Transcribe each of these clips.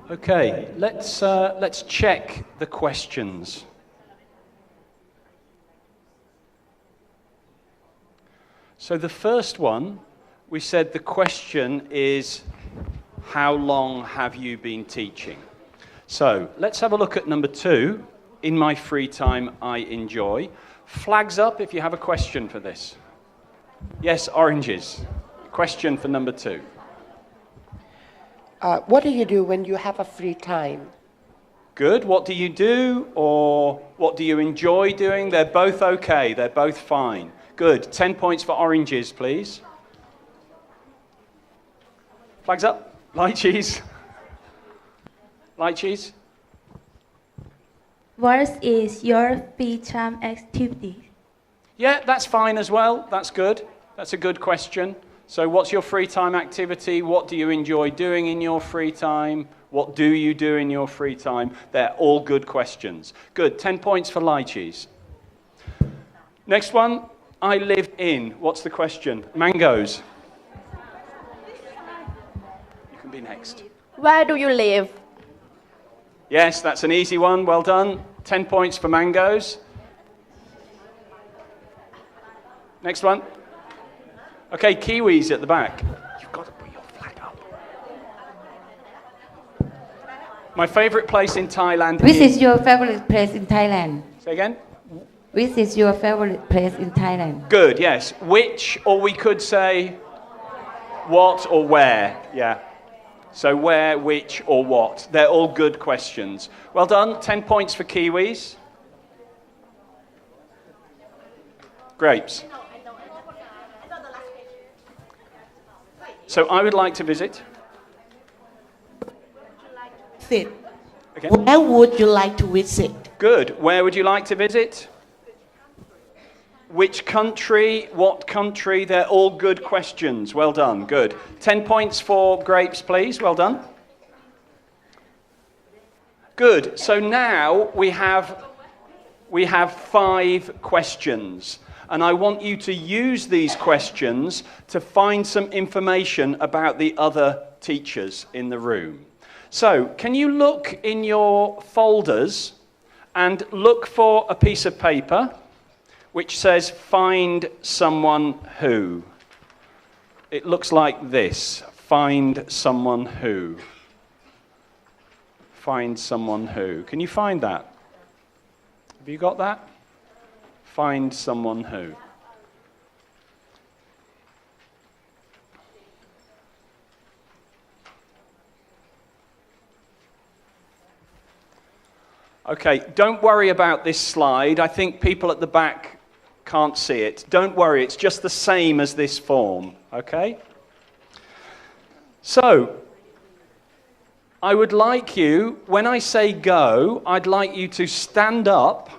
Okay, let's check the questions. So the first one, we said the question is, how long have you been teaching? So let's have a look at number 2. In my free time, I enjoy. Flags up if you have a question for this. Yes, oranges. Question for number 2. What do you do when you have a free time? Good. What do you do, or what do you enjoy doing? They're both okay. They're both fine. Good. 10 points for oranges, please. Flags up. Light cheese. Light cheese. What is your free time activity? Yeah, that's fine as well. That's good. That's a good question. So what's your free time activity? What do you enjoy doing in your free time? What do you do in your free time? They're all good questions. Good. 10 points for lychees. Next one. I live in. What's the question? Mangoes. You can be next. Where do you live? Yes, that's an easy one. Well done. 10 points for mangoes. Next one. Okay, kiwis at the back. You've got to put your flag up. My favourite place in Thailand Which is your favorite place in Thailand? Say again? Which is your favorite place in Thailand? Good, yes. Which, or we could say what or where. Yeah. So where, which, or what. They're all good questions. Well done. 10 points for kiwis. Grapes. So I would like to visit. Visit. Okay. Where would you like to visit? Good. Where would you like to visit? Which country? What country? They're all good questions. Well done. Good. 10 points for grapes, please. Well done. Good. So now we have 5 questions. And I want you to use these questions to find some information about the other teachers in the room. So, can you look in your folders and look for a piece of paper which says, find someone who. It looks like this. Find someone who. Find someone who. Can you find that? Have you got that? Find someone who. Okay, don't worry about this slide. I think people at the back can't see it. Don't worry, it's just the same as this form, okay? So, I would like you, when I say go, I'd like you to stand up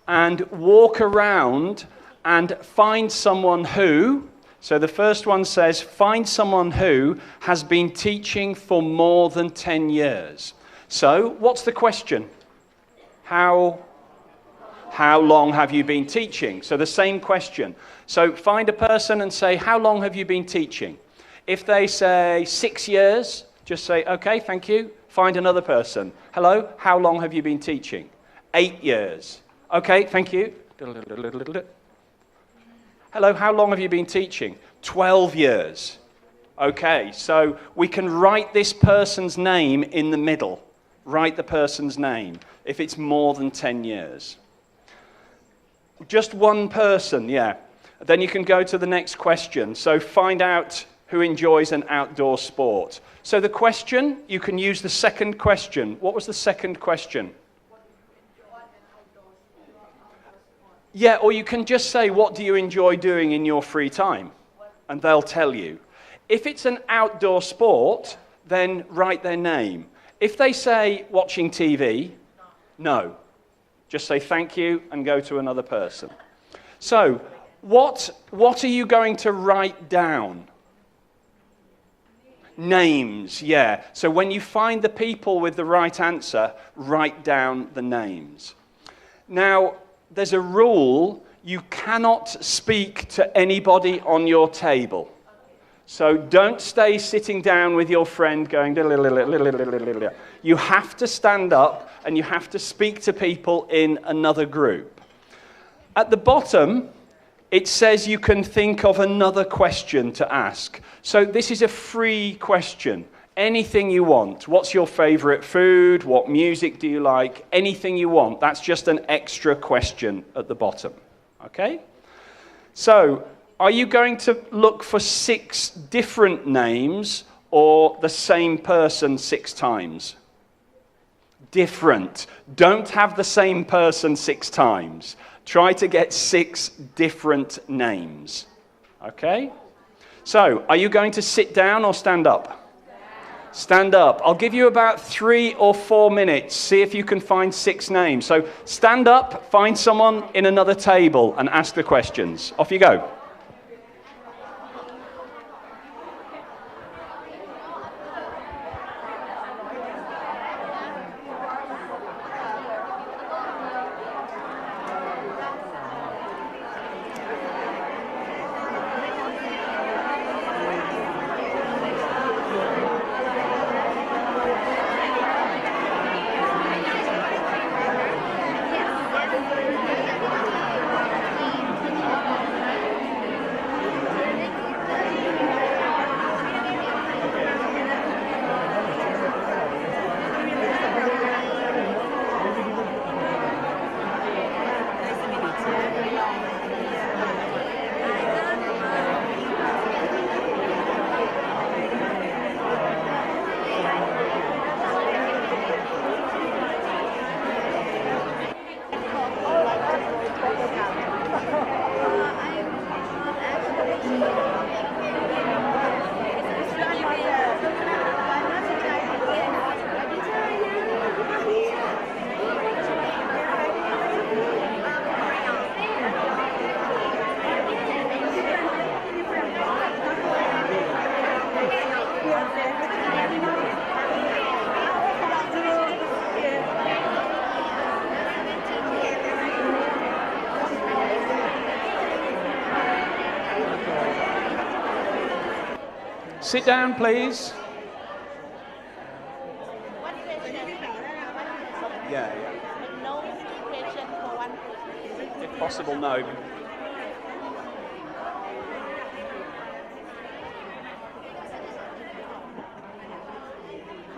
and walk around and find someone who, so the first one says, find someone who has been teaching for more than 10 years. So, what's the question? How long have you been teaching? So the same question. So find a person and say, how long have you been teaching? If they say 6 years, just say, okay, thank you. Find another person. Hello, how long have you been teaching? 8 years. Okay, thank you. Hello, how long have you been teaching? 12 years. Okay, so we can write this person's name in the middle. Write the person's name if it's more than 10 years. Just one person, yeah. Then you can go to the next question. So find out who enjoys an outdoor sport. So the question, you can use the second question. What was the second question? Yeah, or you can just say, what do you enjoy doing in your free time? And they'll tell you. If it's an outdoor sport, then write their name. If they say watching TV, no. Just say thank you and go to another person. So, what are you going to write down? Names, yeah. So when you find the people with the right answer, write down the names. Now, there's a rule, you cannot speak to anybody on your table. So don't stay sitting down with your friend going, you have to stand up and you have to speak to people in another group. At the bottom, it says you can think of another question to ask. So this is a free question. Anything you want. What's your favorite food? What music do you like? Anything you want. That's just an extra question at the bottom. Okay? So, are you going to look for 6 different names or the same person 6 times? Different. Don't have the same person 6 times. Try to get 6 different names. Okay? So, are you going to sit down or stand up? Stand up. I'll give you about 3 or 4 minutes. See if you can find 6 names. So, stand up, find someone in another table and ask the questions. Off you go. Sit down, please. Yeah. No question for one person. If possible, no.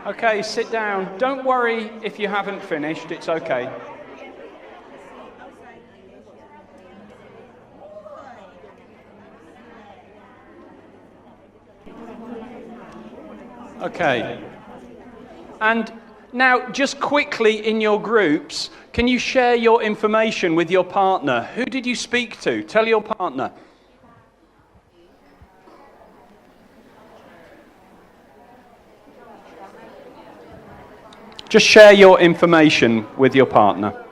Okay, sit down. Don't worry if you haven't finished. It's okay. Okay. And now, just quickly in your groups, can you share your information with your partner? Who did you speak to? Tell your partner. Just share your information with your partner.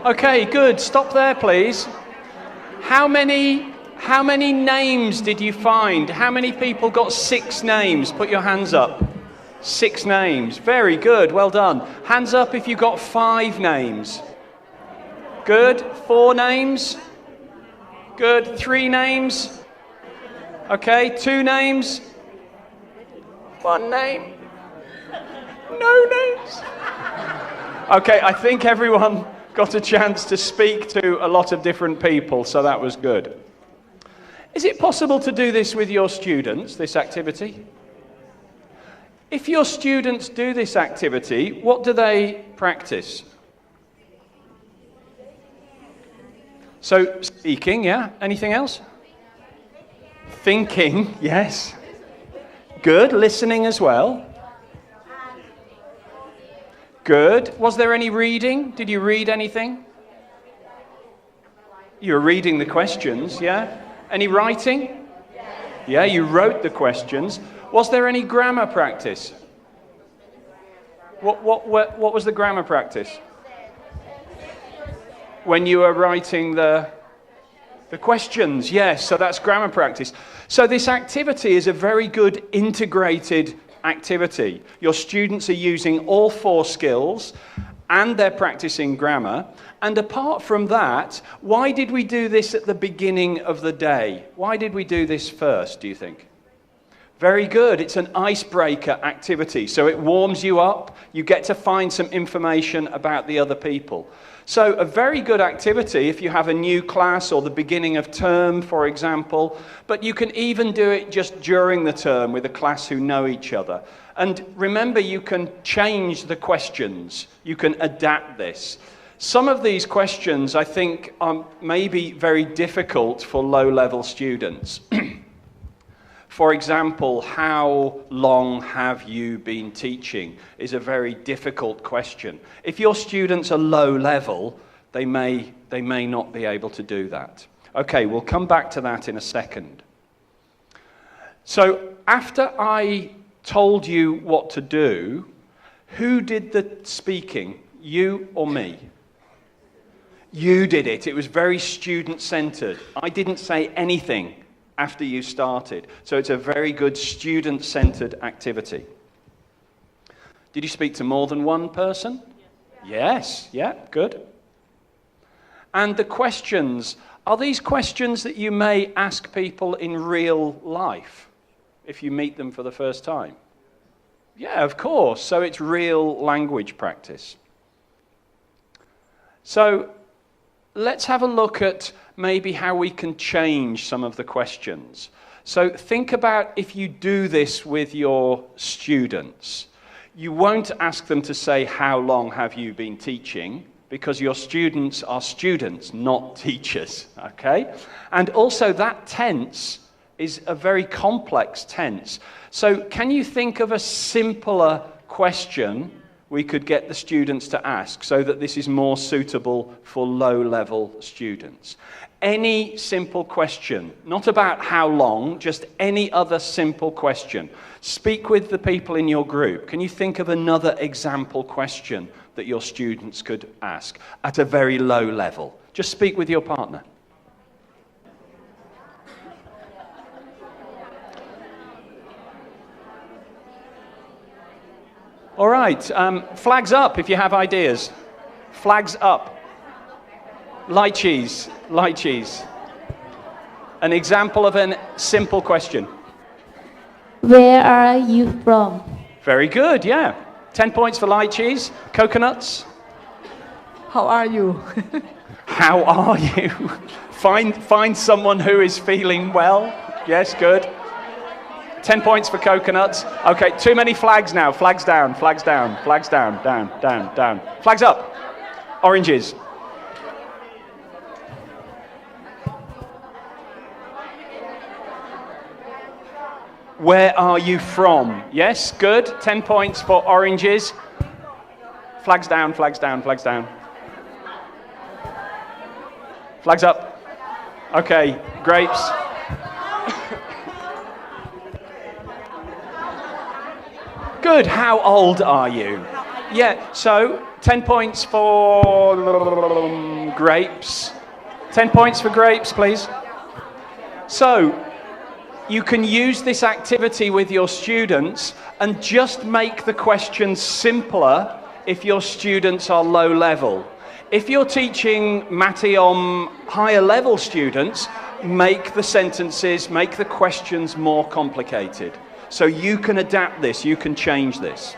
Okay, good. Stop there, please. How many names did you find? How many people got 6 names? Put your hands up. 6 names. Very good. Well done. Hands up if you got 5 names. Good. 4 names. Good. 3 names. Okay, 2 names. 1 name. No names. Okay, I think everyone got a chance to speak to a lot of different people, so that was good. Is it possible to do this with your students, this activity? If your students do this activity, what do they practice? So, speaking, yeah. Anything else? Thinking, yes. Good. Listening as well. Good. Was there any reading? Did you read anything? You were reading the questions, yeah? Any writing? Yeah, you wrote the questions. Was there any grammar practice? What was the grammar practice? When you were writing the questions, yes, so that's grammar practice. So this activity is a very good integrated activity. Your students are using all 4 skills and they're practicing grammar. And apart from that, why did we do this at the beginning of the day? Why did we do this first, do you think? Very good. It's an icebreaker activity. So it warms you up. You get to find some information about the other people. So a very good activity if you have a new class or the beginning of term, for example. But you can even do it just during the term with a class who know each other. And remember, you can change the questions. You can adapt this. Some of these questions, I think, are maybe very difficult for low-level students. For example, how long have you been teaching is a very difficult question. If your students are low level, they may not be able to do that. Okay, we'll come back to that in a second. So after I told you what to do, who did the speaking? You or me? You did it. It was very student-centered. I didn't say anything after you started. So it's a very good student-centered activity. Did you speak to more than one person? Yes. Yeah, good. And the questions, are these questions that you may ask people in real life if you meet them for the first time? Yeah, of course. So it's real language practice. So let's have a look at maybe how we can change some of the questions. So think about if you do this with your students. You won't ask them to say, how long have you been teaching? Because your students are students, not teachers, okay? And also that tense is a very complex tense. So can you think of a simpler question we could get the students to ask so that this is more suitable for low-level students? Any simple question, not about how long, just any other simple question. Speak with the people in your group. Can you think of another example question that your students could ask at a very low level? Just speak with your partner. All right, flags up if you have ideas. Flags up. Lychees, lychees. An example of a simple question. Where are you from? Very good, yeah. 10 points for lychees. Coconuts. How are you? How are you? Find someone who is feeling well. Yes, good. 10 points for coconuts. Okay, too many flags now. Flags down, flags down, flags down, down, down, down. Flags up. Oranges. Where are you from? Yes, good. 10 points for oranges. Flags down, flags down, flags down. Flags up. Okay, grapes. Good. How old are you? Yeah, so 10 points for grapes. 10 points for grapes, please. So, you can use this activity with your students and just make the questions simpler if your students are low level. If you're teaching Mattheom higher level students, make the sentences, make the questions more complicated. So you can adapt this, you can change this.